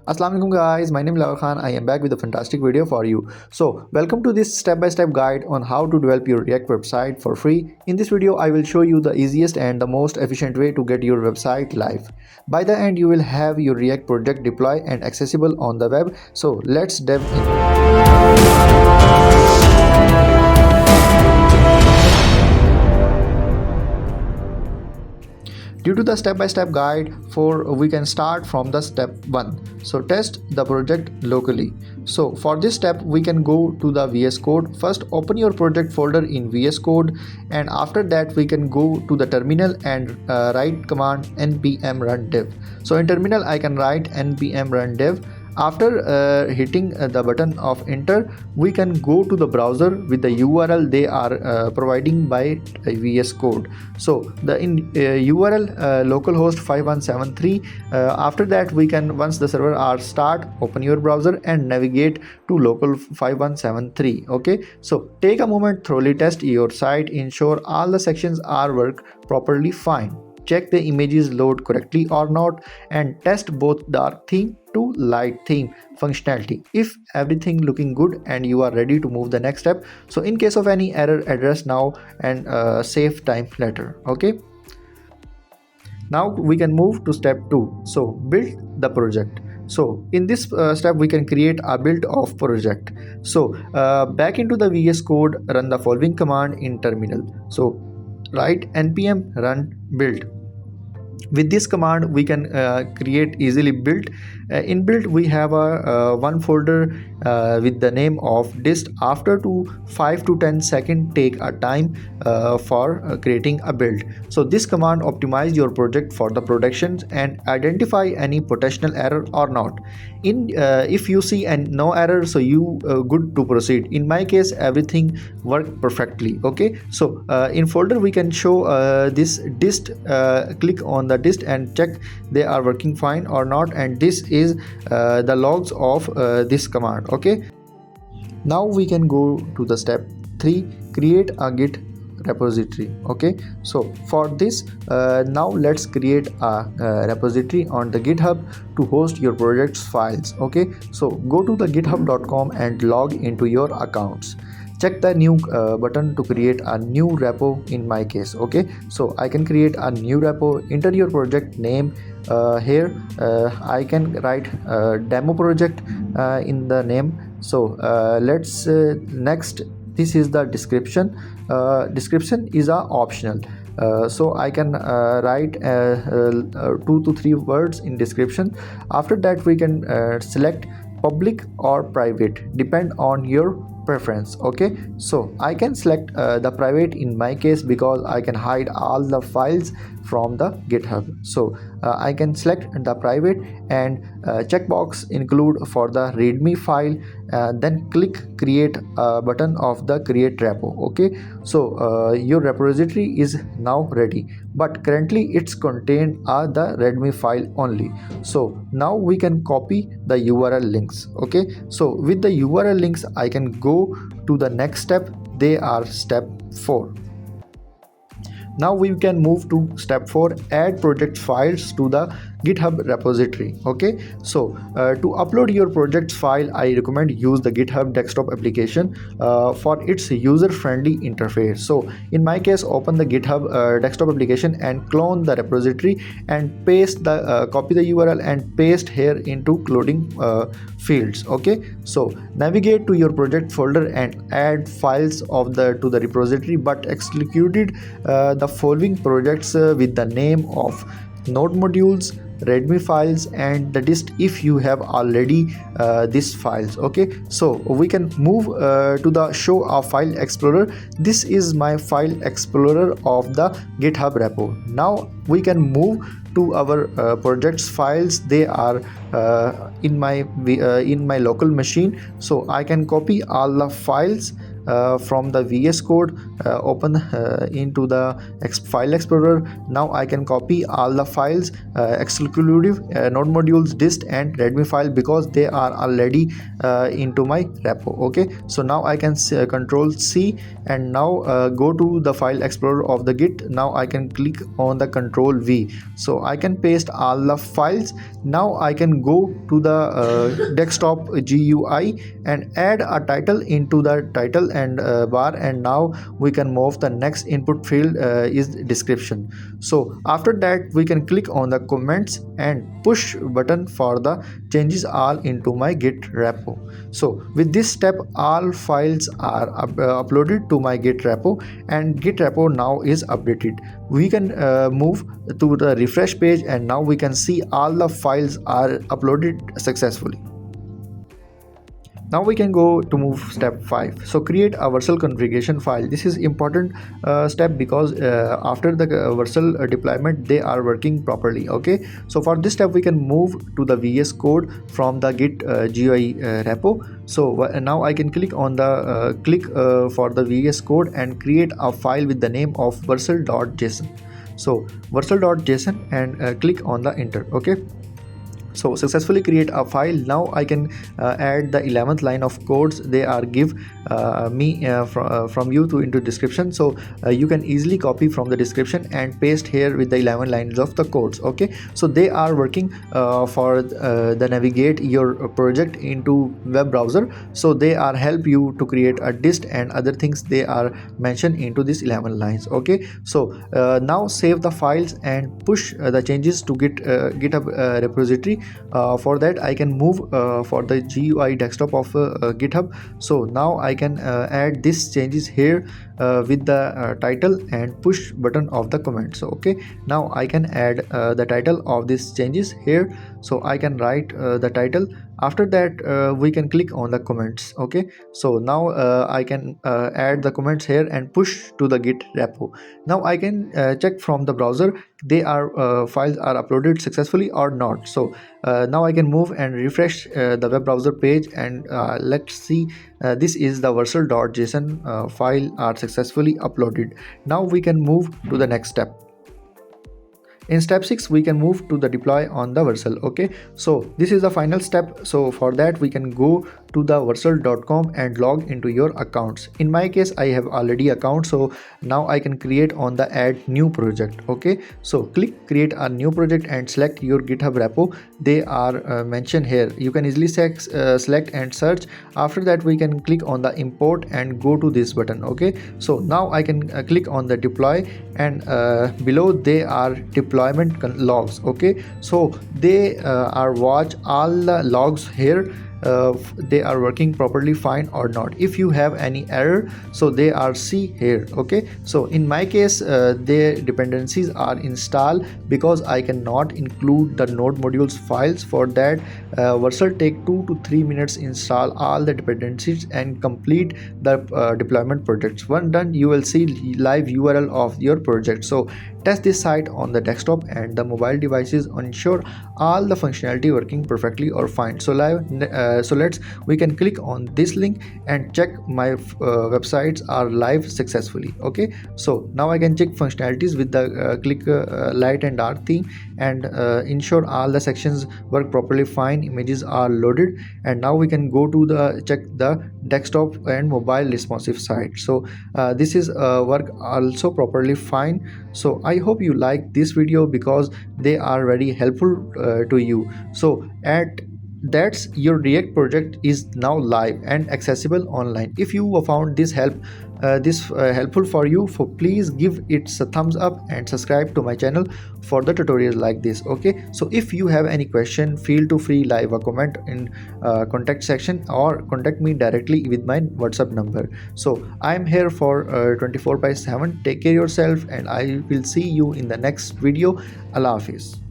Assalamu alaikum guys, my name is Lawal Khan. I am back with a fantastic video for you. So welcome to this step-by-step guide on how to develop your React website for free. In this video I will show you the easiest and the most efficient way to get your website live. By the end you will have your React project deployed and accessible on the web. So let's dive in. Due to the step-by-step guide we can start from the step 1. So test the project locally. So for this step we can go to the VS Code. First open your project folder in VS Code, and after that we can go to the terminal and write command npm run dev. So in terminal I can write npm run dev. After hitting the button of enter, we can go to the browser with the URL they are providing by VS Code. So the URL localhost 5173. After that we can, once the server are start, open your browser and navigate to local 5173. Okay, so take a moment, thoroughly test your site, ensure all the sections are work properly fine. Check the images load correctly or not, and test both dark theme to light theme functionality. If everything looking good and you are ready to move the next step, so in case of any error, address now and save time later. Okay, now we can move to step 2. So build the project. So in this step we can create a build of project. So back into the VS Code, run the following command in terminal. So write npm run build. With this command we can create easily build. In build we have a one folder with the name of dist. After 5 to 10 seconds take a time for creating a build. So this command optimize your project for the production and identify any potential error or not. In if you see no error, so you good to proceed. In my case everything worked perfectly. Okay, so in folder we can show this dist. Click on the dist and check they are working fine or not, and this is the logs of this command. Okay, now we can go to the step 3, create a git repository. Okay, so for this now let's create a repository on the GitHub to host your project's files. Okay, so go to the github.com and log into your accounts. Check the new button to create a new repo. In my case, okay, so I can create a new repo. Enter your project name. Here I can write demo project in the name. So let's next, this is the description. Description is a optional. So I can write 2 to 3 words in description. After that we can select public or private, depend on your preference. Okay, so I can select the private in my case because I can hide all the files from the GitHub. So I can select the private, and checkbox include for the readme file. Then click create button of the create repo. Okay, so your repository is now ready, but currently its contain are the readme file only. So now we can copy the URL links. Okay, so with the URL links I can go to the next step. They are step 4. Now we can move to step 4, add project files to the GitHub repository. Okay, so to upload your project file I recommend use the GitHub desktop application for its user-friendly interface. So in my case, open the GitHub desktop application and clone the repository and paste the copy the URL and paste here into cloning fields. Okay, so navigate to your project folder and add files of the to the repository, but excluded the following projects with the name of node modules, readme files, and the dist if you have already these files. Okay, so we can move to the show a file explorer. This is my file explorer of the GitHub repo. Now we can move to our projects files. They are in my local machine, so I can copy all the files from the VS Code, open into the file explorer. Now I can copy all the files, exclusive node modules, dist and readme file, because they are already into my repo. Okay, so now I can control C, and now go to the file explorer of the Git. Now I can click on the control V, so I can paste all the files. Now I can go to the desktop GUI and add a title into the title and bar, and now we can move the next input field is description. So after that we can click on the comments and push button for the changes all into my Git repo. So with this step all files are uploaded to my Git repo, and Git repo now is updated. We can move to the refresh page, and now we can see all the files are uploaded successfully. Now we can go to move step 5. So create a Vercel configuration file. This is important step, because after the Vercel deployment they are working properly. Okay, so for this step we can move to the VS Code from the Git GUI repo. So now I can click on the for the VS Code and create a file with the name of Vercel.json. So Vercel.json, and click on the enter. Okay, so successfully create a file. Now I can add the 11th line of codes they are give me from you to into description. So you can easily copy from the description and paste here with the 11 lines of the codes. Okay, so they are working for the navigate your project into web browser. So they are help you to create a dist and other things they are mentioned into these 11 lines. Okay, so now save the files and push the changes to GitHub repository. For that I can move for the GUI desktop of GitHub. So now I can add these changes here with the title and push button of the comment. So okay, now I can add the title of these changes here. So I can write the title. After that we can click on the comments. Okay, so now I can add the comments here and push to the Git repo. Now I can check from the browser they are files are uploaded successfully or not. So now I can move and refresh the web browser page, and let's see, this is the Vercel.json file are successfully uploaded. Now we can move to the next step. In step 6 we can move to the deploy on the Vercel. Okay, so this is the final step. So for that we can go to the vercel.com and log into your accounts. In my case I have already account, so now I can create on the add new project. Okay, so click create a new project and select your GitHub repo. They are mentioned here. You can easily select and search. After that we can click on the import and go to this button. Okay, so now I can click on the deploy, and below they are deployment logs. Okay, so they are watch all the logs here. They are working properly fine or not. If you have any error, so they are see here. Okay, so in my case their dependencies are installed, because I cannot include the node modules files. For that Vercel take 2 to 3 minutes install all the dependencies and complete the deployment projects. When done you will see live URL of your project. So test this site on the desktop and the mobile devices, ensure all the functionality working perfectly or fine. So we can click on this link and check my websites are live successfully. Okay, so now I can check functionalities with the click light and dark theme, and ensure all the sections work properly fine, images are loaded, and now we can go to the check the desktop and mobile responsive site. So this is work also properly fine. So I hope you like this video, because they are very helpful to you. So that's your React project is now live and accessible online. If you found this helpful for you, so please give it a thumbs up and subscribe to my channel for the tutorials like this. Okay, so if you have any question, feel to free leave a comment in contact section, or contact me directly with my WhatsApp number. So I am here for 24/7. Take care yourself, and I will see you in the next video. Allah Hafiz.